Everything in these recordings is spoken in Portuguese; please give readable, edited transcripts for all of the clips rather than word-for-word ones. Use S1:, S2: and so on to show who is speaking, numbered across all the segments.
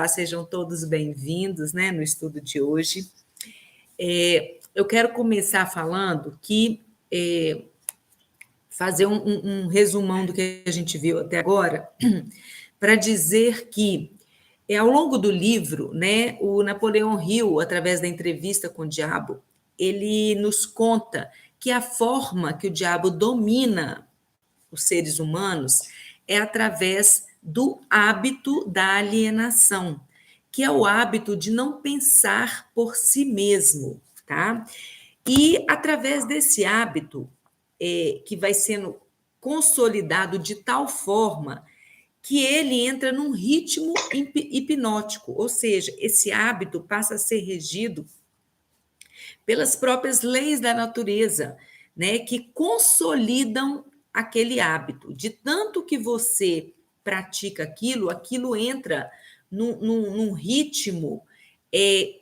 S1: Sejam todos bem-vindos, né, no estudo de hoje. Eu quero começar falando fazer um resumão do que a gente viu até agora, para dizer que, ao longo do livro, né, o Napoleão Hill, através da entrevista com o diabo, ele nos conta que a forma que o diabo domina os seres humanos é através do hábito da alienação, que é o hábito de não pensar por si mesmo, tá? E através desse hábito, que vai sendo consolidado de tal forma que ele entra num ritmo hipnótico, ou seja, esse hábito passa a ser regido pelas próprias leis da natureza, né, que consolidam aquele hábito. De tanto que você pratica aquilo, aquilo entra num ritmo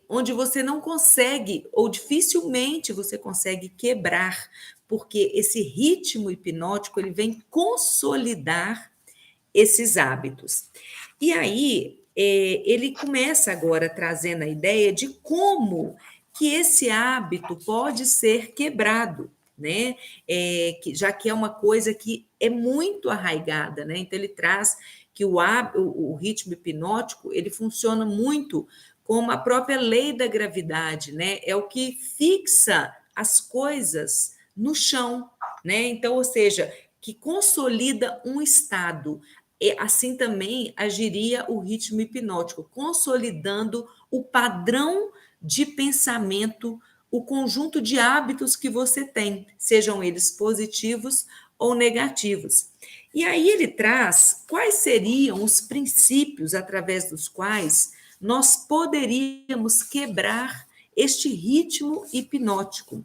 S1: onde você não consegue, ou dificilmente você consegue quebrar, porque esse ritmo hipnótico ele vem consolidar esses hábitos. E aí, ele começa agora trazendo a ideia de como que esse hábito pode ser quebrado, né? Já que é uma coisa que é muito arraigada, né? Então, ele traz que o ritmo hipnótico ele funciona muito como a própria lei da gravidade, né? É o que fixa as coisas no chão, né? Então, ou seja, que consolida um estado. E assim também agiria o ritmo hipnótico, consolidando o padrão de pensamento, o conjunto de hábitos que você tem, sejam eles positivos ou negativos. E aí ele traz quais seriam os princípios através dos quais nós poderíamos quebrar este ritmo hipnótico.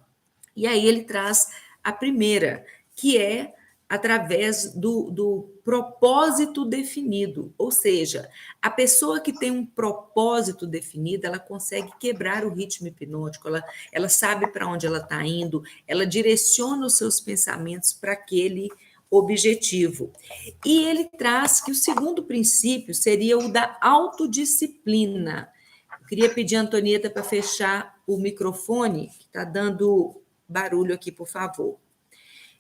S1: E aí ele traz a primeira, que é através do propósito definido, ou seja, a pessoa que tem um propósito definido, ela consegue quebrar o ritmo hipnótico, ela sabe para onde ela está indo, ela direciona os seus pensamentos para aquele objetivo. E ele traz que o segundo princípio seria o da autodisciplina. Eu queria pedir a Antonieta para fechar o microfone, que está dando barulho aqui, por favor.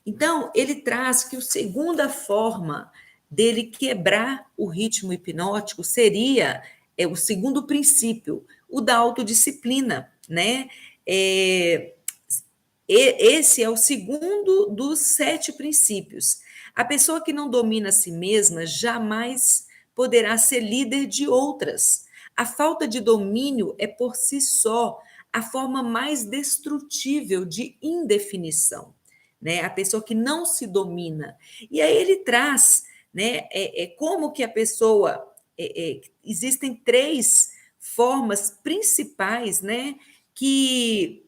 S1: Então, ele traz que a segunda forma dele quebrar o ritmo hipnótico seria o segundo princípio, o da autodisciplina, né? Esse é o segundo dos 7 princípios. A pessoa que não domina a si mesma jamais poderá ser líder de outras. A falta de domínio é, por si só, a forma mais destrutível de indefinição, né? A pessoa que não se domina. E aí ele traz, né, como que a pessoa... existem 3 formas principais, né, que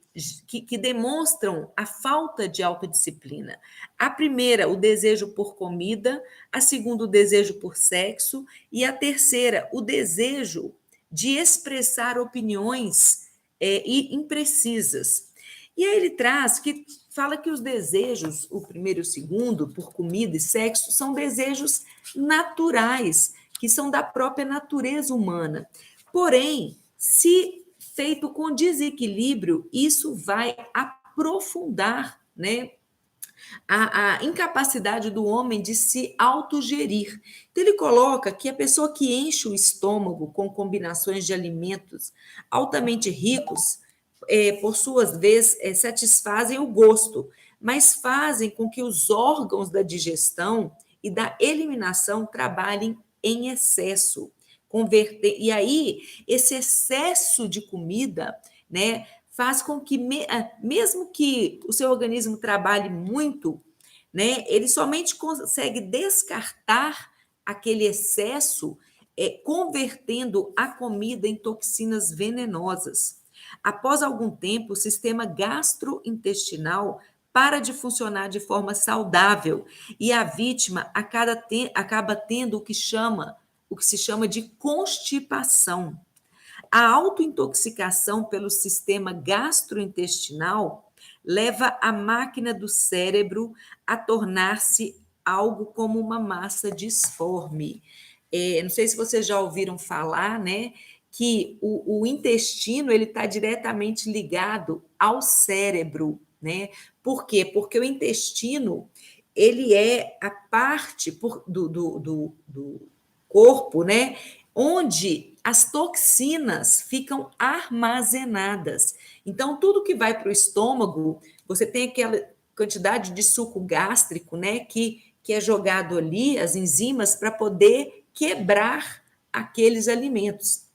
S1: demonstram a falta de autodisciplina. A primeira, o desejo por comida, a segunda, o desejo por sexo, e a terceira, o desejo de expressar opiniões imprecisas. E aí ele traz que fala que os desejos, o primeiro e o segundo, por comida e sexo, são desejos naturais, que são da própria natureza humana. Porém, se feito com desequilíbrio, isso vai aprofundar, né, a incapacidade do homem de se autogerir. Então, ele coloca que a pessoa que enche o estômago com combinações de alimentos altamente ricos, por suas vezes, satisfazem o gosto, mas fazem com que os órgãos da digestão e da eliminação trabalhem em excesso. E aí, esse excesso de comida, né, faz com que, mesmo que o seu organismo trabalhe muito, né, ele somente consegue descartar aquele excesso, convertendo a comida em toxinas venenosas. Após algum tempo, o sistema gastrointestinal para de funcionar de forma saudável e a vítima acaba tendo o que se chama de constipação. A autointoxicação pelo sistema gastrointestinal leva a máquina do cérebro a tornar-se algo como uma massa disforme. Não sei se vocês já ouviram falar, né, que o intestino ele está diretamente ligado ao cérebro, né? Por quê? Porque o intestino ele é a parte do corpo, né, onde as toxinas ficam armazenadas. Então, tudo que vai para o estômago, você tem aquela quantidade de suco gástrico, né, que é jogado ali, as enzimas, para poder quebrar aqueles alimentos.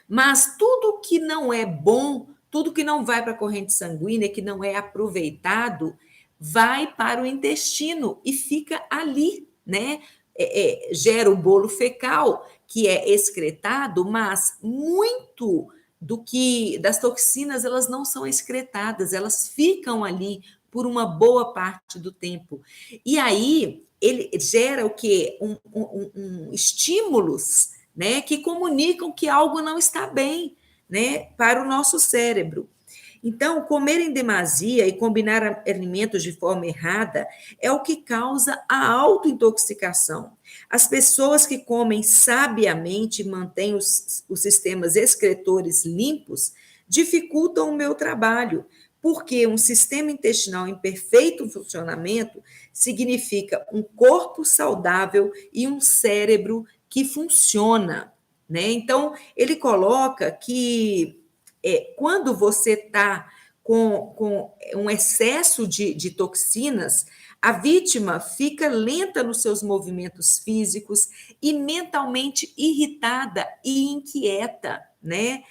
S1: Mas tudo que não é bom, tudo que não vai para a corrente sanguínea, que não é aproveitado, vai para o intestino e fica ali, né? Gera o bolo fecal, que é excretado, mas muito do que das toxinas elas não são excretadas, elas ficam ali por uma boa parte do tempo. E aí ele gera o quê? Estímulos, né, que comunicam que algo não está bem, né, para o nosso cérebro. Então, comer em demasia e combinar alimentos de forma errada é o que causa a autointoxicação. As pessoas que comem sabiamente e mantêm os sistemas excretores limpos dificultam o meu trabalho, porque um sistema intestinal em perfeito funcionamento significa um corpo saudável e um cérebro que funciona, né? Então, ele coloca que quando você está com um excesso de toxinas, a vítima fica lenta nos seus movimentos físicos e mentalmente irritada e inquieta, né?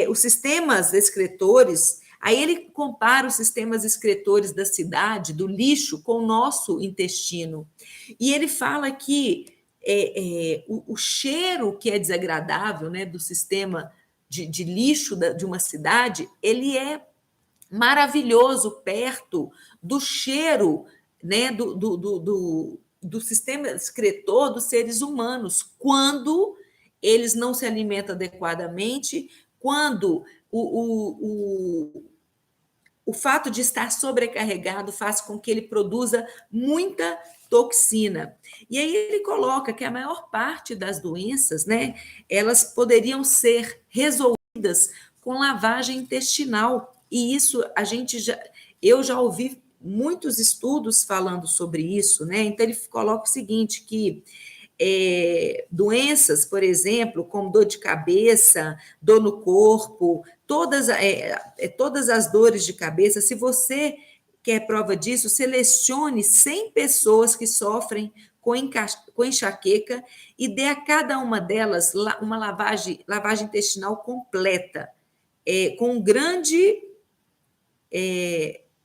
S1: Os sistemas excretores, aí ele compara os sistemas excretores da cidade, do lixo, com o nosso intestino. E ele fala que o cheiro que é desagradável, né, do sistema de lixo de uma cidade, ele é maravilhoso perto do cheiro, né, do sistema excretor dos seres humanos, quando eles não se alimentam adequadamente, quando o fato de estar sobrecarregado faz com que ele produza muita toxina. E aí ele coloca que a maior parte das doenças, né, elas poderiam ser resolvidas com lavagem intestinal. E isso eu já ouvi muitos estudos falando sobre isso, né? Então ele coloca o seguinte, que doenças, por exemplo, como dor de cabeça, dor no corpo, todas as dores de cabeça, se você quer prova disso, selecione 100 pessoas que sofrem com enxaqueca e dê a cada uma delas uma lavagem intestinal completa, com um grande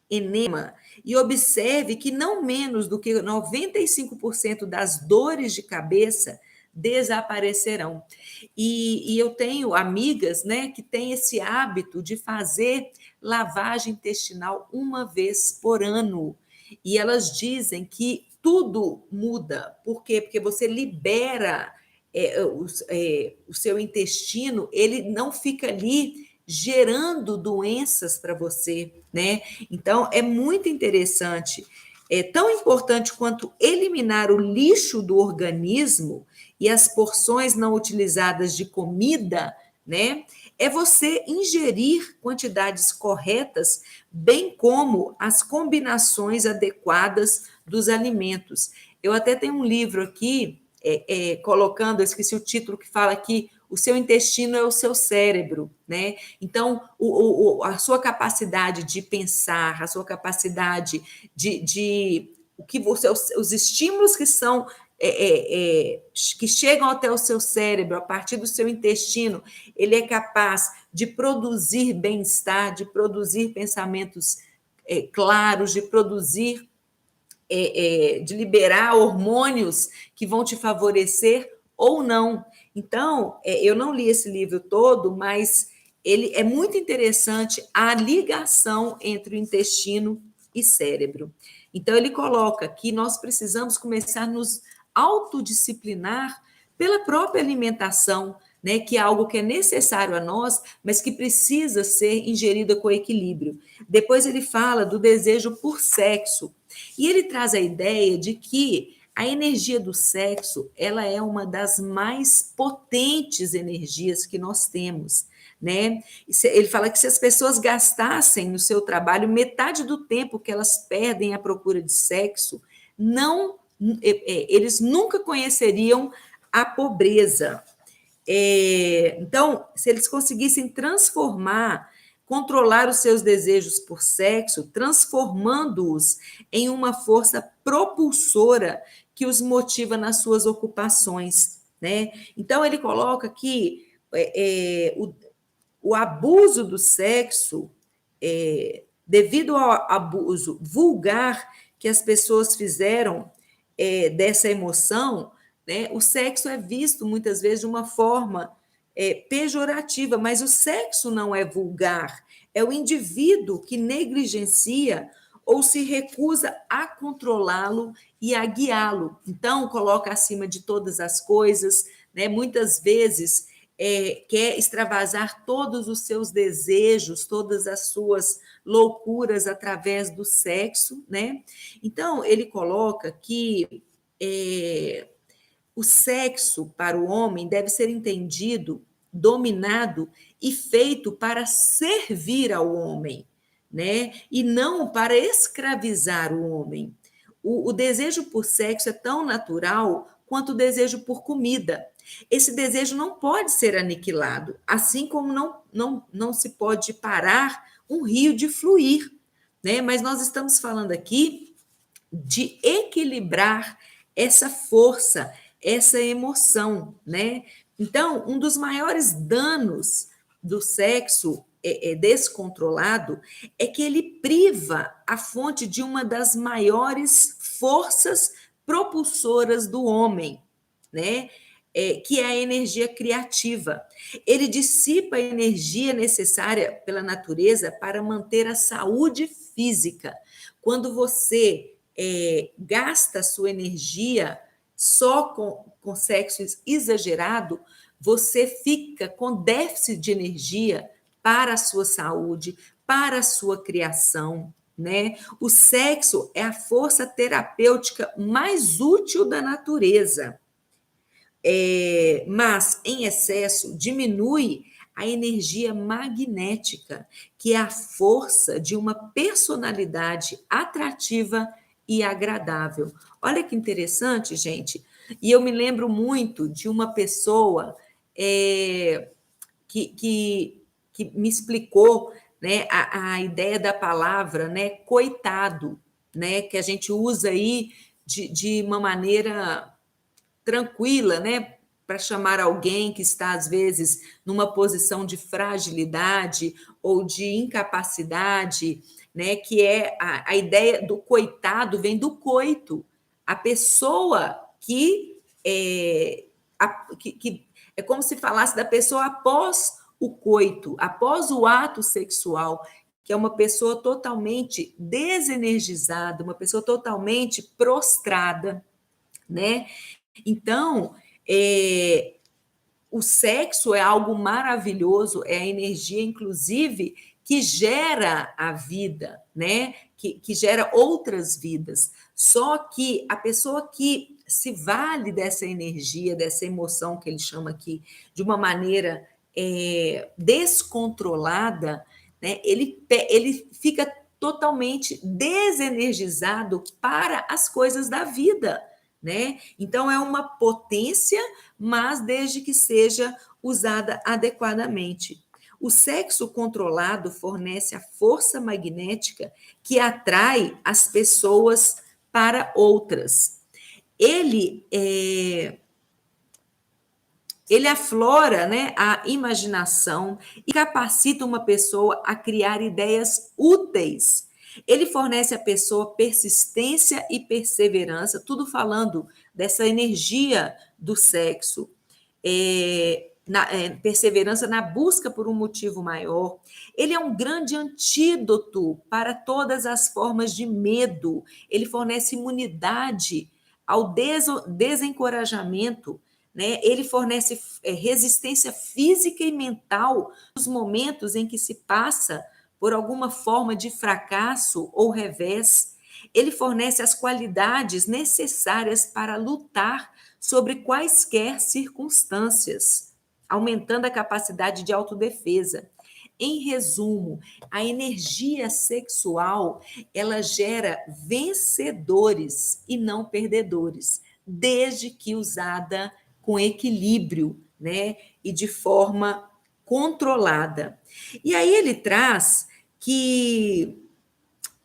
S1: enema, e observe que não menos do que 95% das dores de cabeça desaparecerão. E eu tenho amigas, né, que têm esse hábito de fazer lavagem intestinal uma vez por ano. E elas dizem que tudo muda. Por quê? Porque você libera o seu intestino, ele não fica ali gerando doenças para você, né? Então, é muito interessante. É tão importante quanto eliminar o lixo do organismo e as porções não utilizadas de comida, né? É você ingerir quantidades corretas, bem como as combinações adequadas dos alimentos. Eu até tenho um livro aqui, colocando, eu esqueci o título, que fala que o seu intestino é o seu cérebro, né? Então, a sua capacidade de pensar, a sua capacidade o que você, os estímulos que são que chegam até o seu cérebro a partir do seu intestino, ele é capaz de produzir bem-estar, de produzir pensamentos claros, de produzir, de liberar hormônios que vão te favorecer ou não. Então, eu não li esse livro todo, mas ele é muito interessante a ligação entre o intestino e cérebro. Então, ele coloca que nós precisamos começar a nos autodisciplinar pela própria alimentação, né, que é algo que é necessário a nós, mas que precisa ser ingerida com equilíbrio. Depois ele fala do desejo por sexo, e ele traz a ideia de que A energia do sexo, ela é uma das mais potentes energias que nós temos, né? Ele fala que se as pessoas gastassem no seu trabalho metade do tempo que elas perdem à procura de sexo, não, eles nunca conheceriam a pobreza. Então, se eles conseguissem controlar os seus desejos por sexo, transformando-os em uma força propulsora que os motiva nas suas ocupações, né? Então, ele coloca que o abuso do sexo, devido ao abuso vulgar que as pessoas fizeram dessa emoção, né, o sexo é visto muitas vezes de uma forma pejorativa, mas o sexo não é vulgar, é o indivíduo que negligencia ou se recusa a controlá-lo e a guiá-lo. Então, coloca acima de todas as coisas, né, muitas vezes quer extravasar todos os seus desejos, todas as suas loucuras através do sexo, né? Então, ele coloca que o sexo para o homem deve ser entendido, dominado e feito para servir ao homem, né? E não para escravizar o homem. O desejo por sexo é tão natural quanto o desejo por comida. Esse desejo não pode ser aniquilado, assim como não se pode parar um rio de fluir, né? Mas nós estamos falando aqui de equilibrar essa força, essa emoção, né? Então, um dos maiores danos do sexo descontrolado é que ele priva a fonte de uma das maiores forças propulsoras do homem, né? Que é a energia criativa. Ele dissipa a energia necessária pela natureza para manter a saúde física. Quando você gasta a sua energia só com sexo exagerado, você fica com déficit de energia para a sua saúde, para a sua criação, né? O sexo é a força terapêutica mais útil da natureza. Mas em excesso diminui a energia magnética, que é a força de uma personalidade atrativa e agradável. Olha que interessante, gente. E eu me lembro muito de uma pessoa que me explicou, né, a ideia da palavra, né, coitado, né, que a gente usa aí de uma maneira tranquila, né, para chamar alguém que está, às vezes, numa posição de fragilidade ou de incapacidade, né, que é a ideia do coitado, vem do coito, a pessoa que é como se falasse da pessoa após o coito, após o ato sexual, que é uma pessoa totalmente desenergizada, uma pessoa totalmente prostrada, né? Então, o sexo é algo maravilhoso, é a energia, inclusive, que gera a vida, né? Que gera outras vidas. Só que a pessoa que se vale dessa energia, dessa emoção que ele chama aqui, de uma maneira descontrolada, né? Ele fica totalmente desenergizado para as coisas da vida, né? Então é uma potência, mas desde que seja usada adequadamente. O sexo controlado fornece a força magnética que atrai as pessoas para outras. Ele aflora, né, a imaginação e capacita uma pessoa a criar ideias úteis. Ele fornece à pessoa persistência e perseverança, tudo falando dessa energia do sexo. Perseverança na busca por um motivo maior. Ele é um grande antídoto para todas as formas de medo. Ele fornece imunidade ao desencorajamento, né? Ele fornece resistência física e mental nos momentos em que se passa por alguma forma de fracasso ou revés. ele fornece as qualidades necessárias para lutar sobre quaisquer circunstâncias, aumentando a capacidade de autodefesa. Em resumo, a energia sexual, ela gera vencedores e não perdedores, desde que usada com equilíbrio, né, e de forma controlada. E aí ele traz que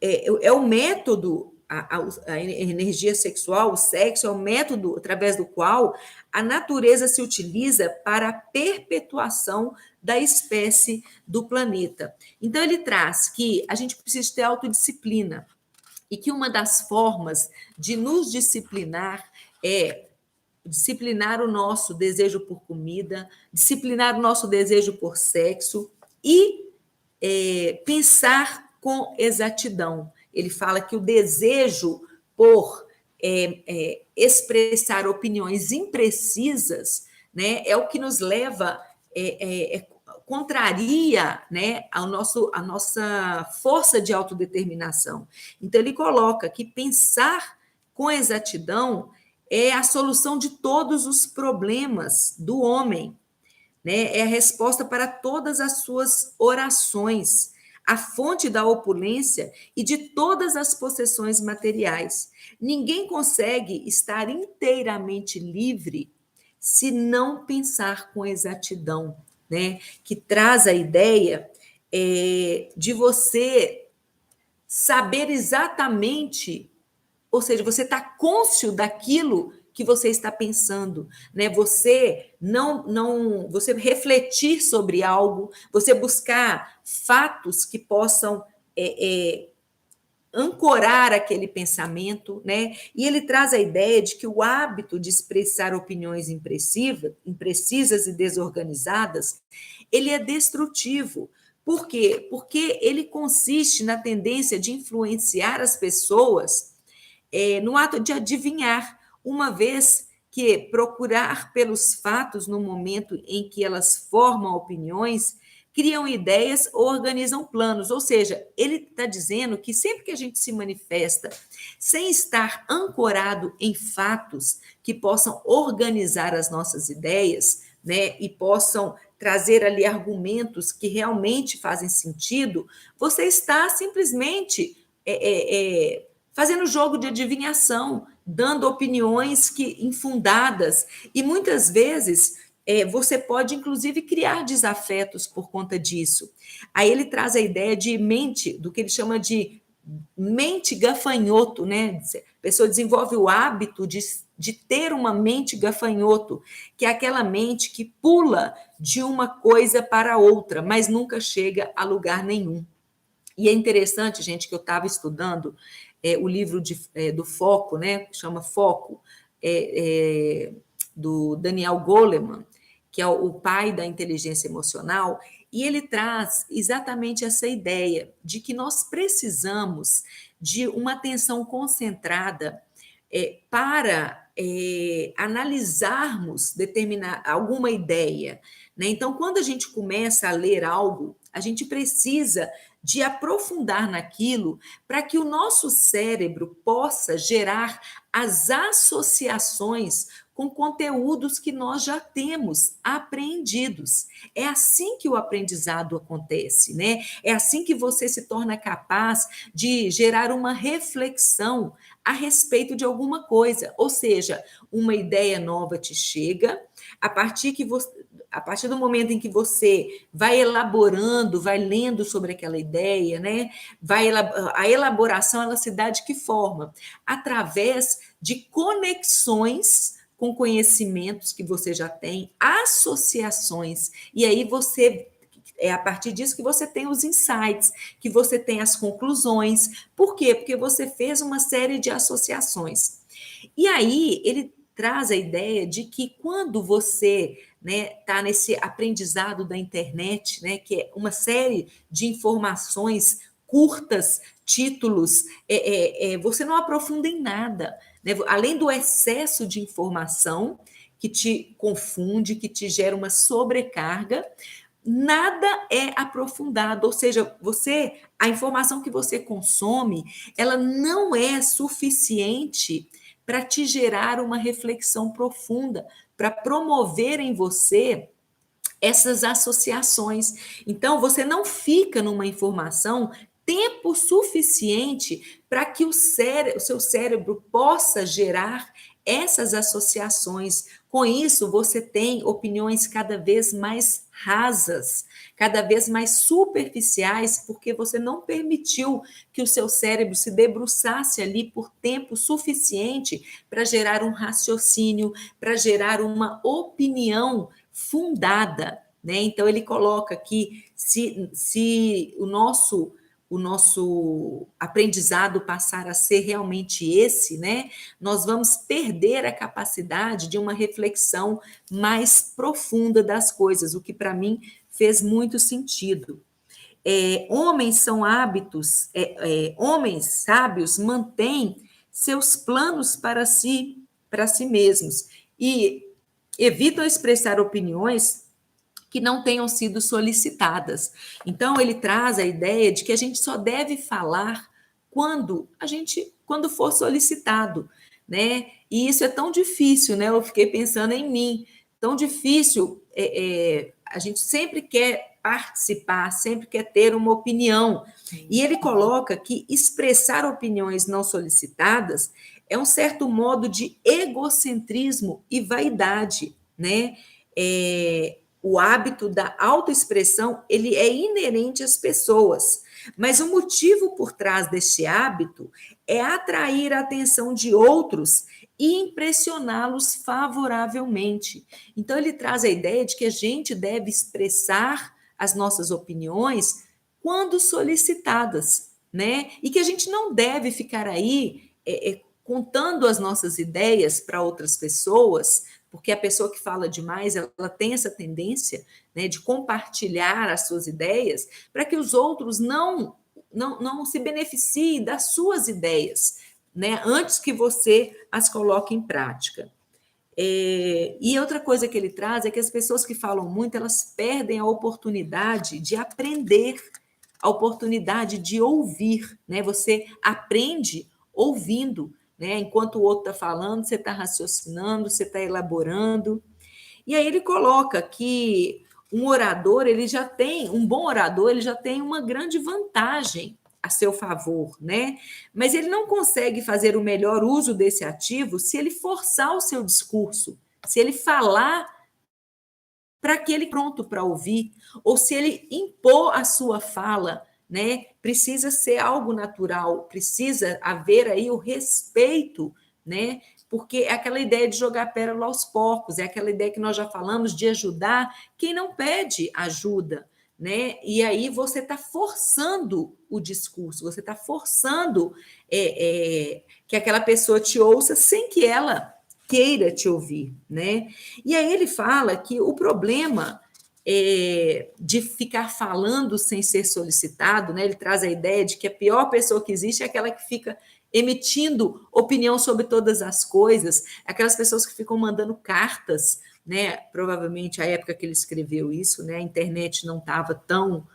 S1: é o método, a energia sexual, o sexo, é o método através do qual a natureza se utiliza para a perpetuação da espécie do planeta. Então, ele traz que a gente precisa ter autodisciplina e que uma das formas de nos disciplinar é disciplinar o nosso desejo por comida, disciplinar o nosso desejo por sexo e pensar com exatidão. Ele fala que o desejo por expressar opiniões imprecisas, né, é o que nos leva, contraria, né, a nossa força de autodeterminação. Então, ele coloca que pensar com exatidão é a solução de todos os problemas do homem, né? É a resposta para todas as suas orações, a fonte da opulência e de todas as possessões materiais. Ninguém consegue estar inteiramente livre se não pensar com exatidão, né? Que traz a ideia de você saber exatamente, ou seja, você está cônscio daquilo que você está pensando, né? Você você refletir sobre algo, você buscar fatos que possam ancorar aquele pensamento, né? E ele traz a ideia de que o hábito de expressar opiniões imprecisas e desorganizadas, ele é destrutivo. Por quê? Porque ele consiste na tendência de influenciar as pessoas no ato de adivinhar, uma vez que procurar pelos fatos no momento em que elas formam opiniões, criam ideias ou organizam planos. Ou seja, ele está dizendo que sempre que a gente se manifesta sem estar ancorado em fatos que possam organizar as nossas ideias, né, e possam trazer ali argumentos que realmente fazem sentido, você está simplesmente fazendo jogo de adivinhação, dando opiniões infundadas, e muitas vezes você pode, inclusive, criar desafetos por conta disso. Aí ele traz a ideia de mente, do que ele chama de mente gafanhoto, né? A pessoa desenvolve o hábito de ter uma mente gafanhoto, que é aquela mente que pula de uma coisa para outra, mas nunca chega a lugar nenhum. E é interessante, gente, que eu estava estudando o livro do Foco, né, que chama Foco, do Daniel Goleman, que é o pai da inteligência emocional, e ele traz exatamente essa ideia de que nós precisamos de uma atenção concentrada para analisarmos alguma ideia, né? Então, quando a gente começa a ler algo, a gente precisa de aprofundar naquilo para que o nosso cérebro possa gerar as associações com conteúdos que nós já temos apreendidos. É assim que o aprendizado acontece, né? É assim que você se torna capaz de gerar uma reflexão a respeito de alguma coisa, ou seja, uma ideia nova te chega, a partir do momento em que você vai elaborando, vai lendo sobre aquela ideia, né? A elaboração ela se dá de que forma? Através de conexões com conhecimentos que você já tem, associações, e aí é a partir disso que você tem os insights, que você tem as conclusões. Por quê? Porque você fez uma série de associações. E aí ele traz a ideia de que quando você está nesse aprendizado da internet, né, que é uma série de informações curtas, títulos, você não aprofunda em nada, né? Além do excesso de informação que te confunde, que te gera uma sobrecarga, nada é aprofundado, ou seja, a informação que você consome, ela não é suficiente para te gerar uma reflexão profunda, para promover em você essas associações. Então, você não fica numa informação tempo suficiente para que o seu cérebro possa gerar essas associações. Com isso, você tem opiniões cada vez mais rasas, cada vez mais superficiais, porque você não permitiu que o seu cérebro se debruçasse ali por tempo suficiente para gerar um raciocínio, para gerar uma opinião fundada, né? Então ele coloca que se o nosso aprendizado passar a ser realmente esse, né? Nós vamos perder a capacidade de uma reflexão mais profunda das coisas, o que para mim fez muito sentido. Homens sábios mantêm seus planos para si mesmos e evitam expressar opiniões que não tenham sido solicitadas. Então, ele traz a ideia de que a gente só deve falar quando for solicitado, né? E isso é tão difícil, né? Eu fiquei pensando em mim, tão difícil. A gente sempre quer participar, sempre quer ter uma opinião. E ele coloca que expressar opiniões não solicitadas é um certo modo de egocentrismo e vaidade, né? O hábito da autoexpressão, ele é inerente às pessoas, mas o motivo por trás deste hábito é atrair a atenção de outros e impressioná-los favoravelmente. Então, ele traz a ideia de que a gente deve expressar as nossas opiniões quando solicitadas, né? E que a gente não deve ficar aí contando as nossas ideias para outras pessoas, porque a pessoa que fala demais, ela tem essa tendência, né, de compartilhar as suas ideias para que os outros não se beneficiem das suas ideias, né, antes que você as coloque em prática. E outra coisa que ele traz é que as pessoas que falam muito, elas perdem a oportunidade de aprender, a oportunidade de ouvir, né? Você aprende ouvindo, né? Enquanto o outro está falando, você está raciocinando, você está elaborando. E aí ele coloca que um bom orador, ele já tem uma grande vantagem a seu favor, né? Mas ele não consegue fazer o melhor uso desse ativo se ele forçar o seu discurso, se ele falar para aquele pronto para ouvir, ou se ele impor a sua fala, né? Precisa ser algo natural, precisa haver aí o respeito, né? Porque é aquela ideia de jogar pérola aos porcos, é aquela ideia que nós já falamos de ajudar quem não pede ajuda, né? E aí você está forçando o discurso, você está forçando que aquela pessoa te ouça sem que ela queira te ouvir, né? E aí ele fala que o problema de ficar falando sem ser solicitado, né? Ele traz a ideia de que a pior pessoa que existe é aquela que fica emitindo opinião sobre todas as coisas, aquelas pessoas que ficam mandando cartas, né? Provavelmente a época que ele escreveu isso, né? A internet não estava tão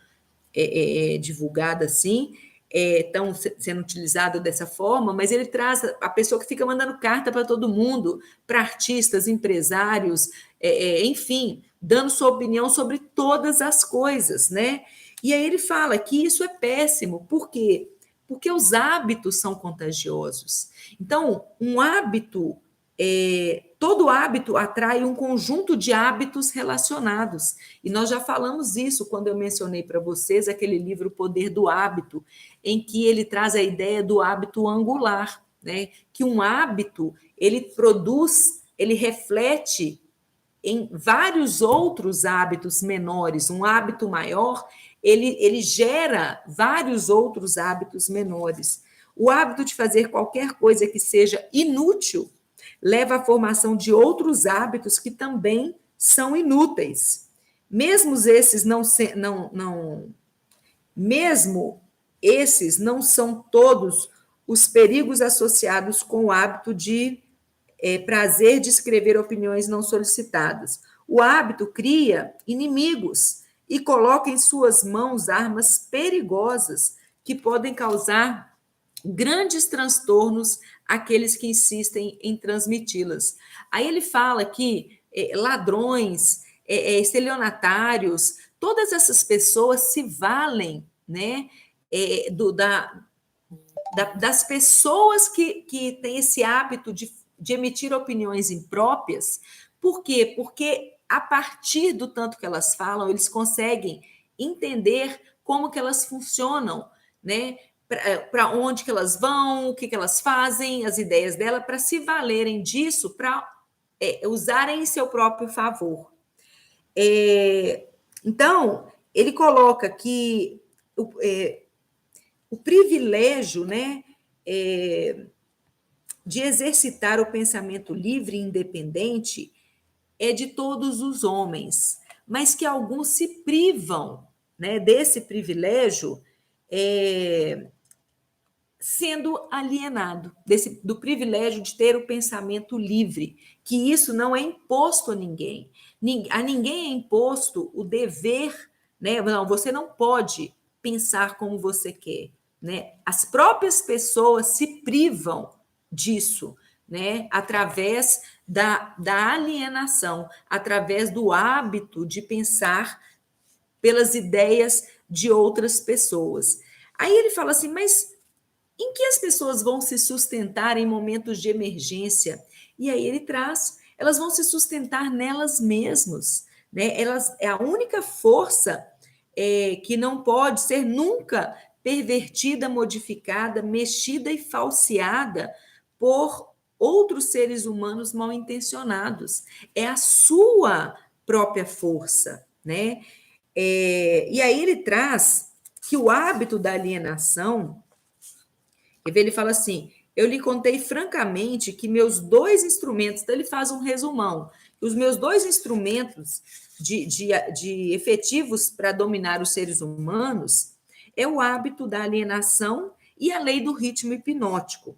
S1: divulgada assim, estão sendo utilizadas dessa forma, mas ele traz a pessoa que fica mandando carta para todo mundo, para artistas, empresários, enfim, dando sua opinião sobre todas as coisas, né? E aí ele fala que isso é péssimo, por quê? Porque os hábitos são contagiosos. Então, todo hábito atrai um conjunto de hábitos relacionados. E nós já falamos isso quando eu mencionei para vocês aquele livro O Poder do Hábito, em que ele traz a ideia do hábito angular, né? Que um hábito, ele reflete em vários outros hábitos menores. Um hábito maior, ele gera vários outros hábitos menores. O hábito de fazer qualquer coisa que seja inútil leva à formação de outros hábitos que também são inúteis. Mesmo esses não são todos os perigos associados com o hábito de prazer de escrever opiniões não solicitadas. O hábito cria inimigos e coloca em suas mãos armas perigosas que podem causar grandes transtornos àqueles que insistem em transmiti-las. Aí ele fala que ladrões, estelionatários, todas essas pessoas se valem, né, das pessoas que têm esse hábito de emitir opiniões impróprias. Por quê? Porque a partir do tanto que elas falam, eles conseguem entender como que elas funcionam, né? Para onde que elas vão, o que que elas fazem, as ideias dela, para se valerem disso, para usarem em seu próprio favor. Então, ele coloca que o privilégio, né, de exercitar o pensamento livre e independente é de todos os homens, mas que alguns se privam, né, desse privilégio, sendo alienado do privilégio de ter o pensamento livre, que isso não é imposto a ninguém. A ninguém é imposto o dever, né? Não, você não pode pensar como você quer, né? As próprias pessoas se privam disso, né? Através da alienação, através do hábito de pensar pelas ideias de outras pessoas. Aí ele fala assim, mas em que as pessoas vão se sustentar em momentos de emergência? E aí ele traz, elas vão se sustentar nelas mesmas, né? Elas é a única força que não pode ser nunca pervertida, modificada, mexida e falseada por outros seres humanos mal intencionados. É a sua própria força, né? E aí ele traz que o hábito da alienação, ele fala assim, eu lhe contei francamente que meus dois instrumentos, então ele faz um resumão, os meus dois instrumentos de efetivos para dominar os seres humanos é o hábito da alienação e a lei do ritmo hipnótico.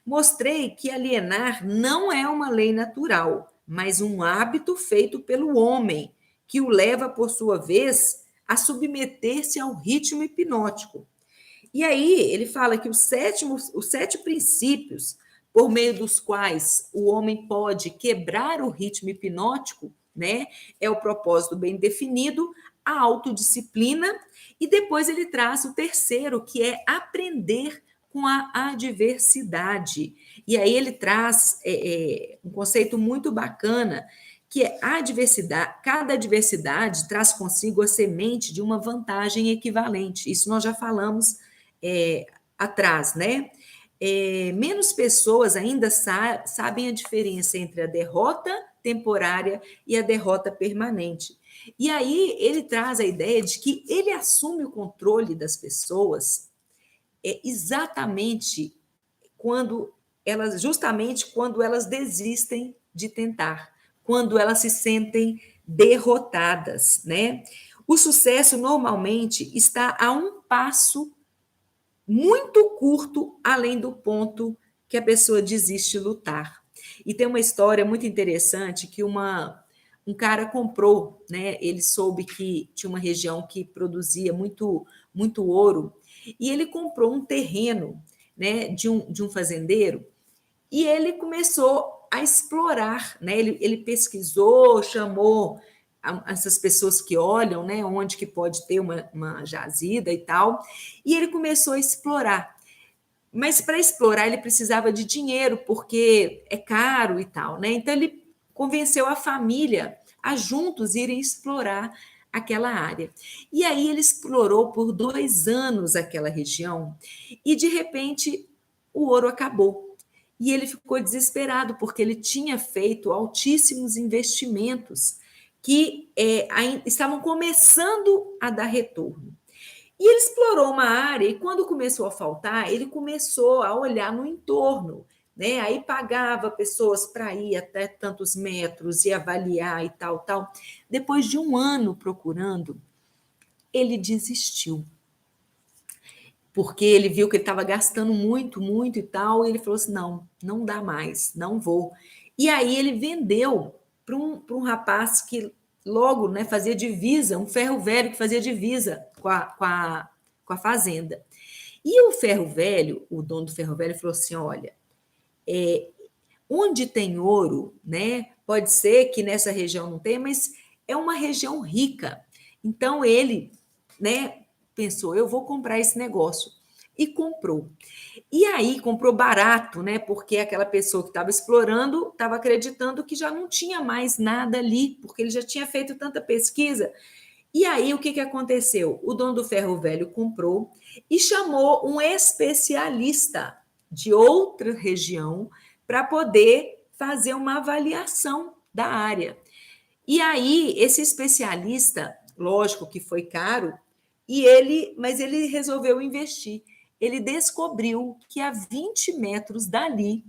S1: Mostrei que alienar não é uma lei natural, mas um hábito feito pelo homem, que o leva, por sua vez, a submeter-se ao ritmo hipnótico. E aí ele fala que os 7 princípios por meio dos quais o homem pode quebrar o ritmo hipnótico, né? É o propósito bem definido, a autodisciplina, e depois ele traz o terceiro, que é aprender com a adversidade. E aí ele traz um conceito muito bacana, que é a adversidade, cada adversidade traz consigo a semente de uma vantagem equivalente. Isso nós já falamos atrás, né? Menos pessoas ainda sabem a diferença entre a derrota temporária e a derrota permanente. E aí ele traz a ideia de que ele assume o controle das pessoas exatamente justamente quando elas desistem de tentar, quando elas se sentem derrotadas, né? O sucesso normalmente está a um passo muito curto além do ponto que a pessoa desiste de lutar. E tem uma história muito interessante que um cara comprou, né? Ele soube que tinha uma região que produzia muito, muito ouro, e ele comprou um terreno, né, de um fazendeiro, e ele começou a explorar, né? Ele pesquisou, chamou essas pessoas que olham, né, onde que pode ter uma jazida e tal, e ele começou a explorar. Mas para explorar ele precisava de dinheiro, porque é caro e tal, né? Então ele convenceu a família a juntos irem explorar aquela área. E aí ele explorou por 2 anos aquela região e de repente o ouro acabou. E ele ficou desesperado porque ele tinha feito altíssimos investimentos que estavam começando a dar retorno. E ele explorou uma área e quando começou a faltar, ele começou a olhar no entorno, né? Aí pagava pessoas para ir até tantos metros e avaliar e tal, tal. Depois de 1 ano procurando, ele desistiu. Porque ele viu que ele estava gastando muito, muito e tal, e ele falou assim: não, dá mais, não vou. E aí ele vendeu para um rapaz que logo, né, fazia divisa, um ferro velho que fazia divisa com a fazenda. E o ferro velho, o dono do ferro velho, falou assim: olha, onde tem ouro, né? Pode ser que nessa região não tenha, mas é uma região rica. Então ele, né, pensou, eu vou comprar esse negócio. E comprou. E aí comprou barato, né? Porque aquela pessoa que estava explorando estava acreditando que já não tinha mais nada ali, porque ele já tinha feito tanta pesquisa. E aí o que aconteceu? O dono do ferro velho comprou e chamou um especialista de outra região para poder fazer uma avaliação da área. E aí esse especialista, lógico que foi caro, mas ele resolveu investir. Ele descobriu que a 20 metros dali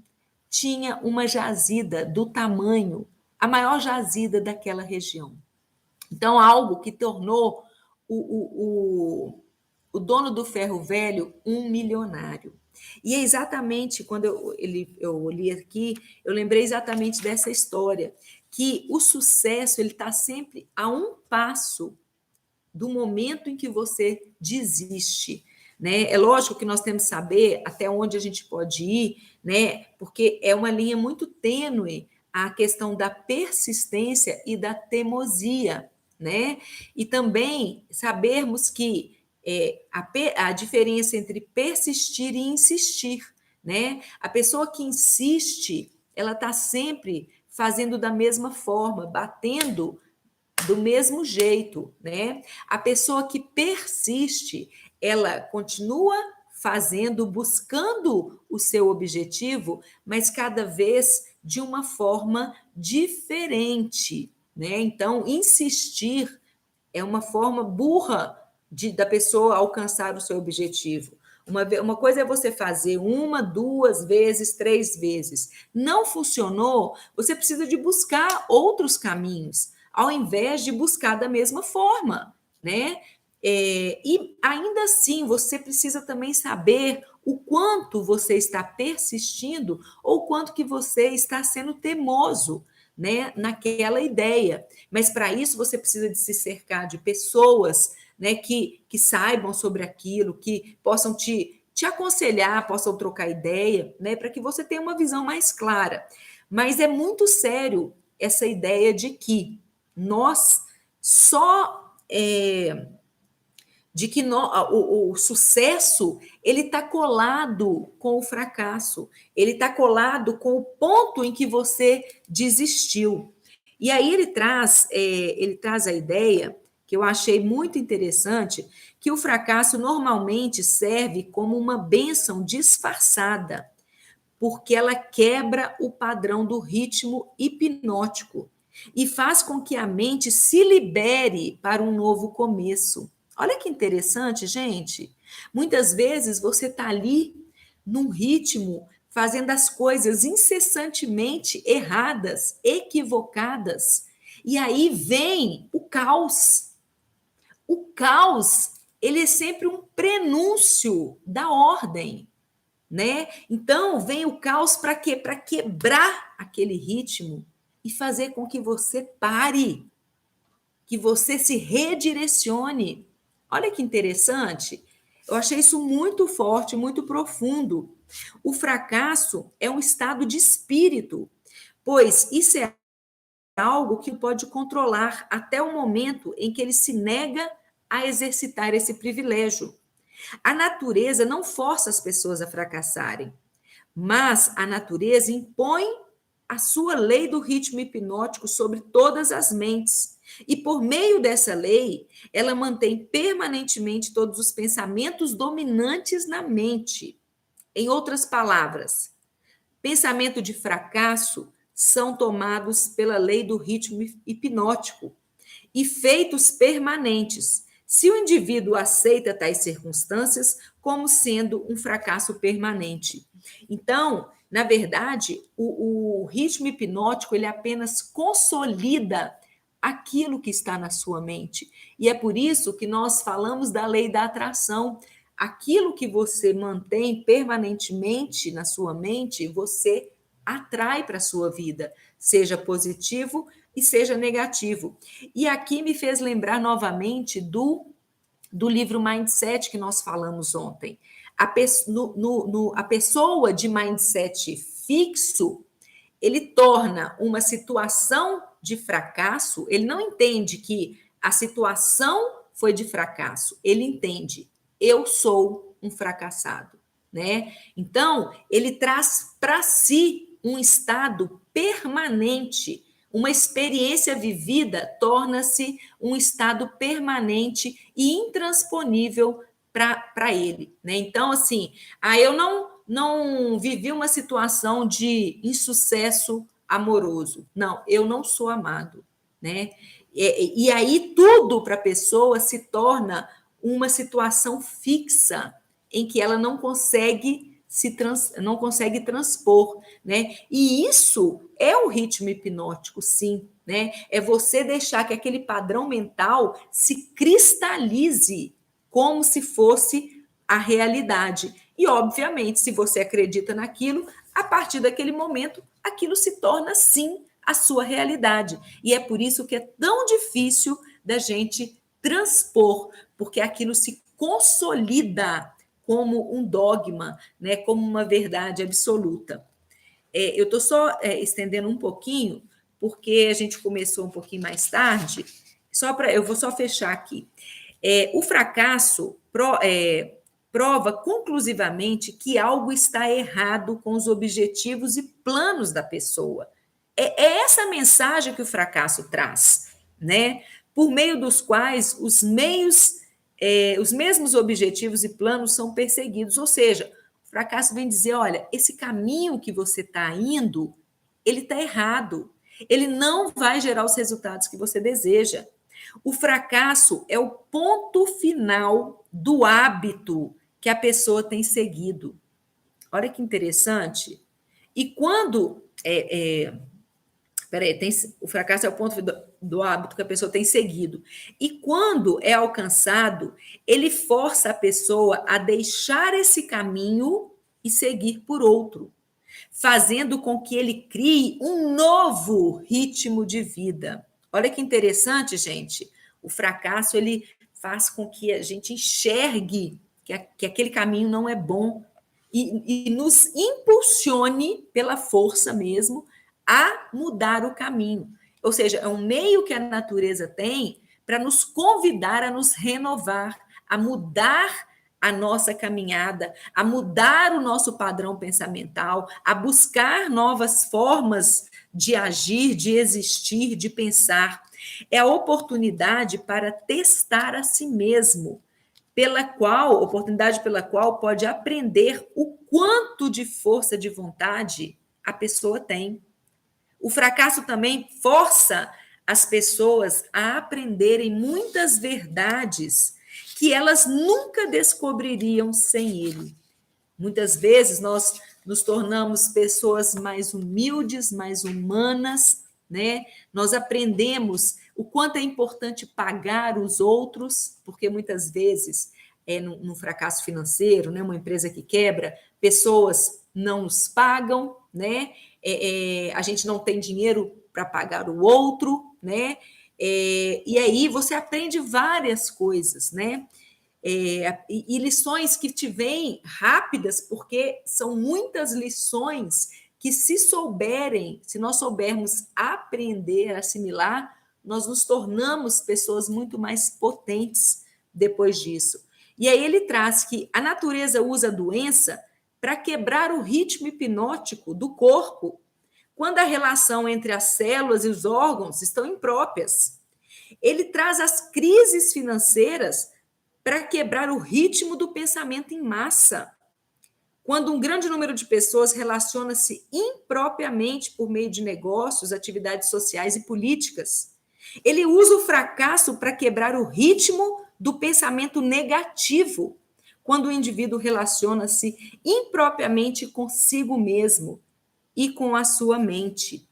S1: tinha uma jazida do tamanho, a maior jazida daquela região. Então, algo que tornou o dono do ferro velho um milionário. E é exatamente quando eu li aqui, eu lembrei exatamente dessa história, que o sucesso ele está sempre a um passo do momento em que você desiste. Né? É lógico que nós temos que saber até onde a gente pode ir, né? Porque é uma linha muito tênue a questão da persistência e da teimosia, né? E também sabermos que a diferença entre persistir e insistir, né? A pessoa que insiste, ela está sempre fazendo da mesma forma, batendo do mesmo jeito, né? A pessoa que persiste, ela continua fazendo, buscando o seu objetivo, mas cada vez de uma forma diferente, né? Então, insistir é uma forma burra da pessoa alcançar o seu objetivo. Uma coisa é você fazer uma, duas vezes, três vezes. Não funcionou, você precisa de buscar outros caminhos, ao invés de buscar da mesma forma, né? E ainda assim, você precisa também saber o quanto você está persistindo ou quanto que você está sendo teimoso, né, naquela ideia. Mas para isso você precisa de se cercar de pessoas, né, que saibam sobre aquilo, que possam te aconselhar, possam trocar ideia, né, para que você tenha uma visão mais clara. Mas é muito sério essa ideia de que nós só de que o sucesso ele está colado com o fracasso, ele está colado com o ponto em que você desistiu. E aí ele traz a ideia que eu achei muito interessante, que o fracasso normalmente serve como uma bênção disfarçada, porque ela quebra o padrão do ritmo hipnótico e faz com que a mente se libere para um novo começo. Olha que interessante, gente. Muitas vezes você está ali num ritmo, fazendo as coisas incessantemente erradas, equivocadas, e aí vem o caos. O caos, ele é sempre um prenúncio da ordem, né? Então, vem o caos para quê? Para quebrar aquele ritmo e fazer com que você pare, que você se redirecione. Olha que interessante. Eu achei isso muito forte, muito profundo. O fracasso é um estado de espírito, pois isso é algo que pode controlar até o momento em que ele se nega a exercitar esse privilégio. A natureza não força as pessoas a fracassarem, mas a natureza impõe a sua lei do ritmo hipnótico sobre todas as mentes. E por meio dessa lei, ela mantém permanentemente todos os pensamentos dominantes na mente. Em outras palavras, pensamento de fracasso são tomados pela lei do ritmo hipnótico e feitos permanentes, se o indivíduo aceita tais circunstâncias como sendo um fracasso permanente. Então, na verdade, o ritmo hipnótico ele apenas consolida aquilo que está na sua mente. E é por isso que nós falamos da lei da atração. Aquilo que você mantém permanentemente na sua mente, você atrai para a sua vida, seja positivo, e seja negativo. E aqui me fez lembrar novamente do livro Mindset que nós falamos ontem. A pessoa de mindset fixo, ele torna uma situação de fracasso, ele não entende que a situação foi de fracasso, ele entende, eu sou um fracassado, né? Então, ele traz para si um estado permanente, uma experiência vivida torna-se um estado permanente e intransponível para ele, né? Então, assim, eu não vivi uma situação de insucesso amoroso. Não, eu não sou amado, né? E aí tudo para a pessoa se torna uma situação fixa em que ela não consegue não consegue transpor, né? E isso é o ritmo hipnótico, sim, né? É você deixar que aquele padrão mental se cristalize como se fosse a realidade. E, obviamente, se você acredita naquilo, a partir daquele momento, aquilo se torna, sim, a sua realidade. E é por isso que é tão difícil da gente transpor, porque aquilo se consolida como um dogma, né, como uma verdade absoluta. Eu estou só estendendo um pouquinho, porque a gente começou um pouquinho mais tarde, eu vou só fechar aqui. O fracasso prova conclusivamente que algo está errado com os objetivos e planos da pessoa. É essa mensagem que o fracasso traz, né? Por meio dos quais os mesmos objetivos e planos são perseguidos. Ou seja, o fracasso vem dizer: olha, esse caminho que você está indo, ele está errado. Ele não vai gerar os resultados que você deseja. O fracasso é o ponto final do hábito que a pessoa tem seguido. Olha que interessante. E quando o fracasso é o ponto do hábito que a pessoa tem seguido. E quando é alcançado, ele força a pessoa a deixar esse caminho e seguir por outro, fazendo com que ele crie um novo ritmo de vida. Olha que interessante, gente. O fracasso ele faz com que a gente enxergue que aquele caminho não é bom e nos impulsione pela força mesmo a mudar o caminho. Ou seja, é um meio que a natureza tem para nos convidar a nos renovar, a mudar a nossa caminhada, a mudar o nosso padrão pensamental, a buscar novas formas de agir, de existir, de pensar. É a oportunidade para testar a si mesmo, oportunidade pela qual pode aprender o quanto de força de vontade a pessoa tem. O fracasso também força as pessoas a aprenderem muitas verdades que elas nunca descobririam sem ele. Muitas vezes nós nos tornamos pessoas mais humildes, mais humanas, né? Nós aprendemos o quanto é importante pagar os outros, porque muitas vezes, no fracasso financeiro, né, uma empresa que quebra, pessoas não nos pagam, né? A gente não tem dinheiro para pagar o outro, né? E aí você aprende várias coisas, né? E lições que te vêm rápidas, porque são muitas lições que, se nós soubermos aprender, assimilar, nós nos tornamos pessoas muito mais potentes depois disso. E aí ele traz que a natureza usa a doença para quebrar o ritmo hipnótico do corpo, quando a relação entre as células e os órgãos estão impróprias. Ele traz as crises financeiras para quebrar o ritmo do pensamento em massa. Quando um grande número de pessoas relaciona-se impropriamente por meio de negócios, atividades sociais e políticas. Ele usa o fracasso para quebrar o ritmo do pensamento negativo, quando o indivíduo relaciona-se impropriamente consigo mesmo e com a sua mente.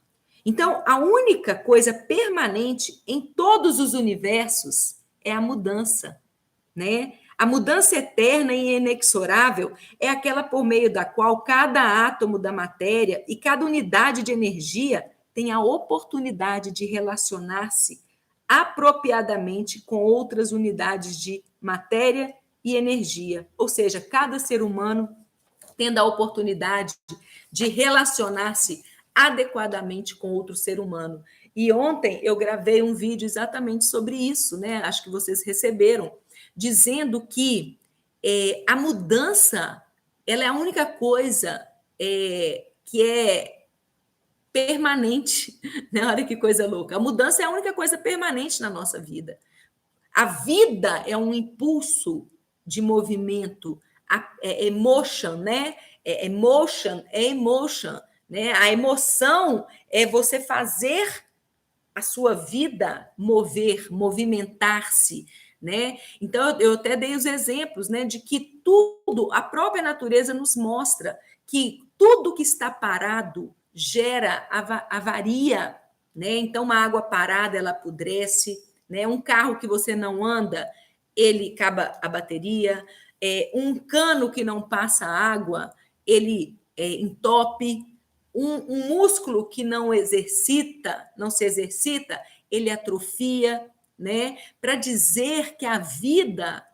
S1: Então, a única coisa permanente em todos os universos é a mudança, né? A mudança eterna e inexorável é aquela por meio da qual cada átomo da matéria e cada unidade de energia tem a oportunidade de relacionar-se apropriadamente com outras unidades de matéria e energia, ou seja, cada ser humano tendo a oportunidade de relacionar-se adequadamente com outro ser humano. E ontem eu gravei um vídeo exatamente sobre isso, né? Acho que vocês receberam, dizendo que a mudança ela é a única coisa que é permanente, né? Olha que coisa louca. A mudança é a única coisa permanente na nossa vida. A vida é um impulso de movimento, emotion, né? Emotion é emotion, né? A emoção é você fazer a sua vida mover, movimentar-se, né? Então eu até dei os exemplos, né, de que tudo, a própria natureza nos mostra que tudo que está parado gera avaria, né? Então uma água parada ela apodrece, né? Um carro que você não anda, ele acaba a bateria, um cano que não passa água, ele entope, um músculo que não se exercita, ele atrofia, né? Para dizer que a vida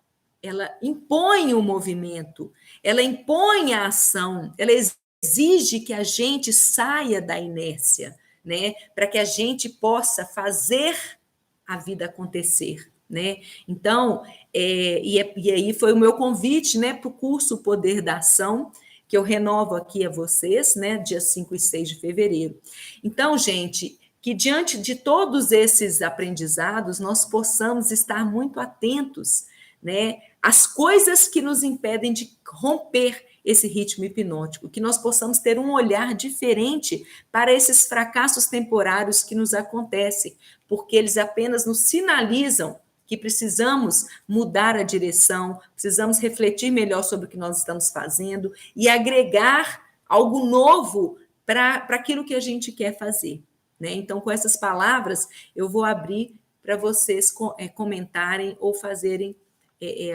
S1: ela impõe o movimento, ela impõe a ação, ela exige que a gente saia da inércia, né? Para que a gente possa fazer a vida acontecer, né? Então, e aí foi o meu convite, né, para o curso Poder da Ação, que eu renovo aqui a vocês, né, dia 5 e 6 de fevereiro. Então, gente, que diante de todos esses aprendizados, nós possamos estar muito atentos, né, às coisas que nos impedem de romper esse ritmo hipnótico, que nós possamos ter um olhar diferente para esses fracassos temporários que nos acontecem, porque eles apenas nos sinalizam que precisamos mudar a direção, precisamos refletir melhor sobre o que nós estamos fazendo e agregar algo novo para aquilo que a gente quer fazer, né? Então, com essas palavras, eu vou abrir para vocês comentarem ou fazerem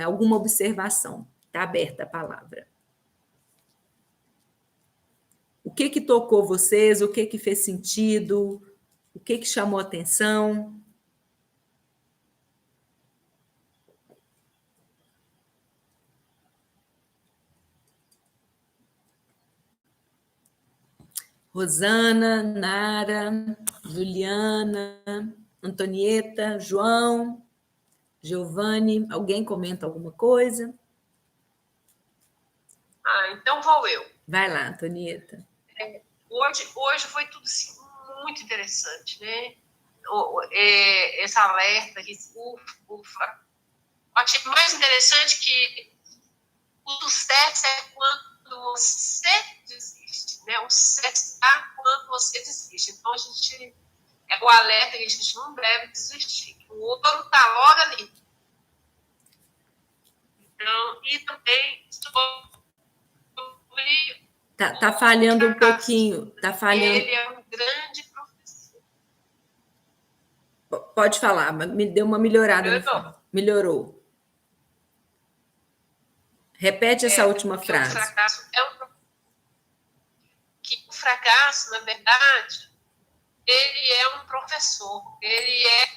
S1: alguma observação. Está aberta a palavra. O que tocou vocês? O que fez sentido? O que chamou atenção? Rosana, Nara, Juliana, Antonieta, João, Giovanni, alguém comenta alguma coisa?
S2: Então vou eu.
S1: Vai lá, Antonieta.
S2: Hoje foi tudo assim, muito interessante, né? Esse alerta, achei mais interessante que o sucesso é quando você desiste, né? O sucesso está quando você desiste. Então, o alerta que a gente não deve desistir. O ouro está logo ali. Então, e também sobre...
S1: Tá falhando um pouquinho. Tá falhando.
S2: Ele é um grande professor.
S1: Pode falar, mas me deu uma melhorada. Melhorou. Repete essa última frase.
S2: O fracasso, na verdade, ele é um professor. Ele é...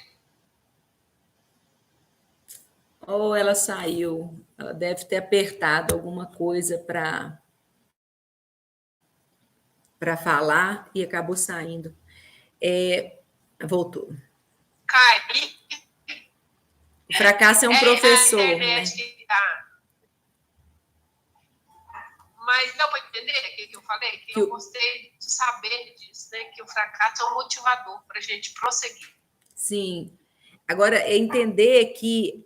S1: Ou ela saiu. Ela deve ter apertado alguma coisa para falar e acabou saindo. Voltou.
S2: Cai.
S1: O fracasso é um professor, né?
S2: Mas deu para entender o que eu falei? Que eu gostei de saber disso, né? Que o fracasso é um motivador para a gente prosseguir.
S1: Sim. Agora, é entender que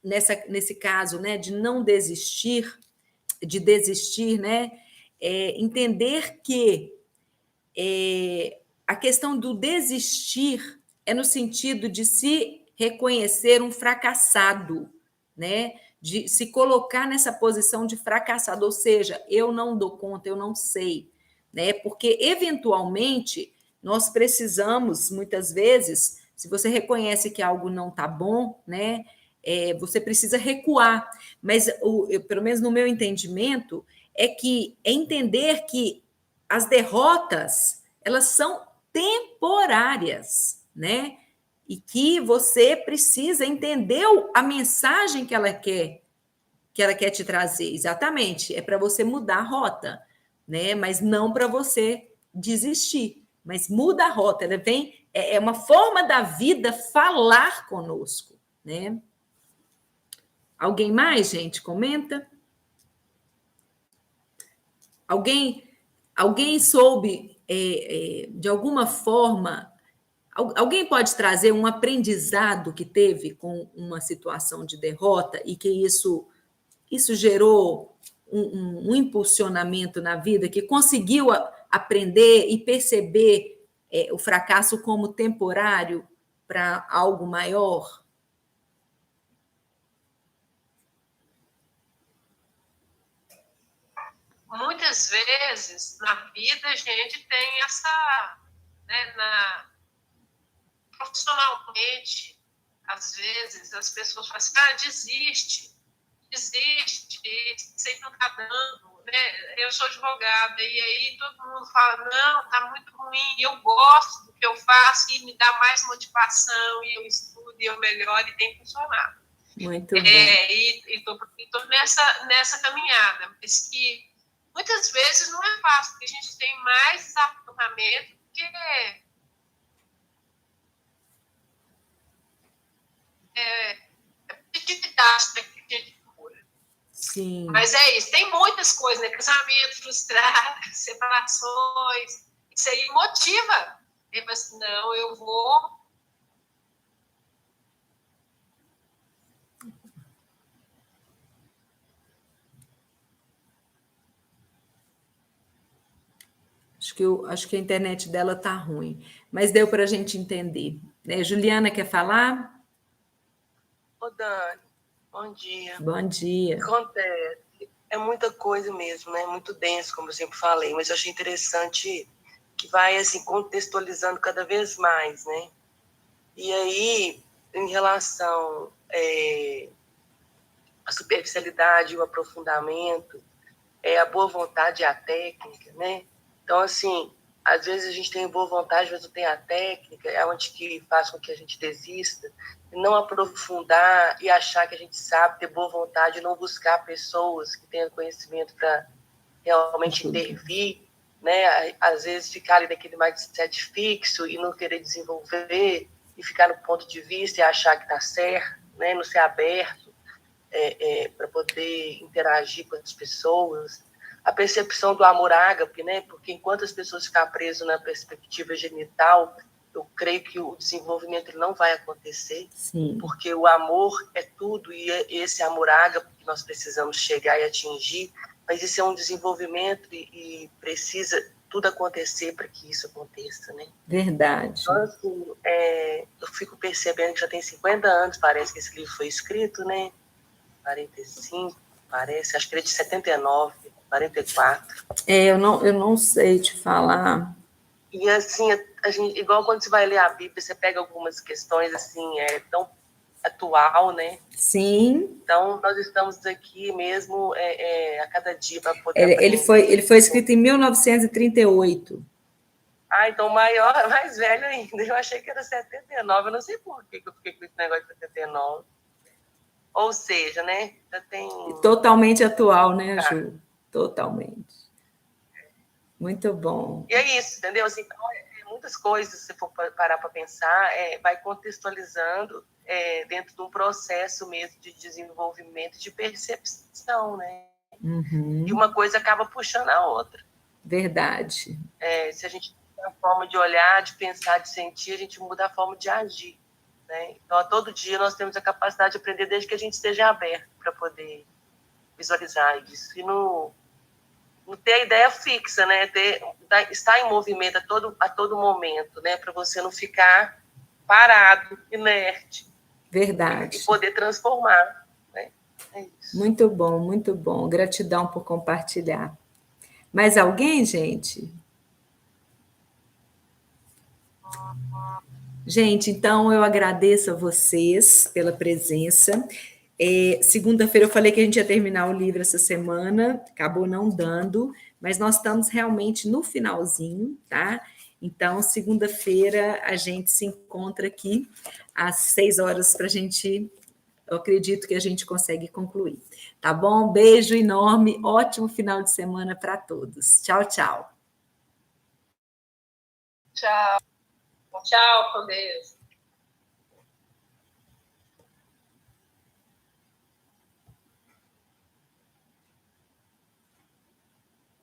S1: nesse caso, né, de não desistir, né, entender que a questão do desistir é no sentido de se reconhecer um fracassado, né? De se colocar nessa posição de fracassado, ou seja, eu não dou conta, eu não sei, né? Porque eventualmente nós precisamos, muitas vezes, se você reconhece que algo não está bom, né? Você precisa recuar. Mas, pelo menos no meu entendimento, é entender que as derrotas elas são temporárias, né? E que você precisa entender a mensagem que ela quer te trazer. Exatamente, é para você mudar a rota, né? Mas não para você desistir. Mas muda a rota, ela vem, é uma forma da vida falar conosco, né? Alguém mais, gente? Comenta. Alguém soube, de alguma forma, alguém pode trazer um aprendizado que teve com uma situação de derrota e que isso gerou um impulsionamento na vida, que conseguiu aprender e perceber o fracasso como temporário para algo maior?
S2: Muitas vezes na vida a gente tem essa, né, profissionalmente, às vezes as pessoas falam assim, desiste, isso aí não está dando, né? Eu sou advogada, e aí todo mundo fala, não, está muito ruim, eu gosto do que eu faço e me dá mais motivação, e eu estudo, e eu melhoro, e tem funcionado.
S1: Muito bom.
S2: E estou nessa caminhada, mas que muitas vezes não é fácil, porque a gente tem mais desapontamento do que atividade, né, que a gente procura.
S1: Sim.
S2: Mas é isso, tem muitas coisas, né? Casamento frustrado, separações, isso aí motiva. Ele fala assim, não, eu vou.
S1: Acho que a internet dela tá ruim, mas deu para a gente entender. Né? Juliana, quer falar?
S3: Ô, Dani, bom dia.
S1: Bom dia.
S3: Acontece, é muita coisa mesmo, né? Muito denso, como eu sempre falei, mas eu achei interessante que vai, assim, contextualizando cada vez mais, né? E aí, em relação à superficialidade e o aprofundamento, a boa vontade e a técnica, né? Então, assim, às vezes a gente tem boa vontade, mas não tem a técnica, é onde que faz com que a gente desista. E não aprofundar e achar que a gente sabe, ter boa vontade, e não buscar pessoas que tenham conhecimento para realmente intervir, né? Às vezes ficar ali naquele mindset fixo e não querer desenvolver, e ficar no ponto de vista e achar que está certo, né? Não ser aberto para poder interagir com as pessoas. A percepção do amor ágape, né? Porque enquanto as pessoas ficarem presas na perspectiva genital, eu creio que o desenvolvimento ele não vai acontecer.
S1: Sim.
S3: Porque o amor é tudo, e esse amor ágape que nós precisamos chegar e atingir, mas isso é um desenvolvimento e precisa tudo acontecer para que isso aconteça, né?
S1: Verdade.
S3: Então, assim, eu fico percebendo que já tem 50 anos, parece que esse livro foi escrito, né? 45, parece, acho que ele é de 79, 44.
S1: Eu não sei te falar.
S3: E assim, a gente, igual quando você vai ler a Bíblia, você pega algumas questões assim, tão atual, né?
S1: Sim.
S3: Então, nós estamos aqui mesmo a cada dia para poder
S1: ele foi escrito em 1938.
S3: Ah, então mais velho ainda. Eu achei que era 79, eu não sei por que eu fiquei com esse negócio de 79. Ou seja, né? Já tem...
S1: Totalmente atual, né, Ju? Totalmente. Muito bom.
S3: E é isso, entendeu? Assim, então, muitas coisas, se for parar para pensar, vai contextualizando dentro de um processo mesmo de desenvolvimento, de percepção, né?
S1: Uhum.
S3: E uma coisa acaba puxando a outra.
S1: Verdade.
S3: Se a gente tem a forma de olhar, de pensar, de sentir, a gente muda a forma de agir. Né? Então, a todo dia nós temos a capacidade de aprender desde que a gente esteja aberto para poder visualizar isso. E não ter a ideia fixa, né? Estar em movimento a todo momento, né? Para você não ficar parado, inerte.
S1: Verdade.
S3: E poder transformar. Né? É isso.
S1: Muito bom, muito bom. Gratidão por compartilhar. Mais alguém, gente? Gente, então eu agradeço a vocês pela presença. Segunda-feira eu falei que a gente ia terminar o livro essa semana, acabou não dando, mas nós estamos realmente no finalzinho, tá? Então, segunda-feira, a gente se encontra aqui às 6 horas para a gente... Eu acredito que a gente consegue concluir. Tá bom? Beijo enorme, ótimo final de semana para todos. Tchau, tchau.
S2: Tchau. Tchau, com Deus.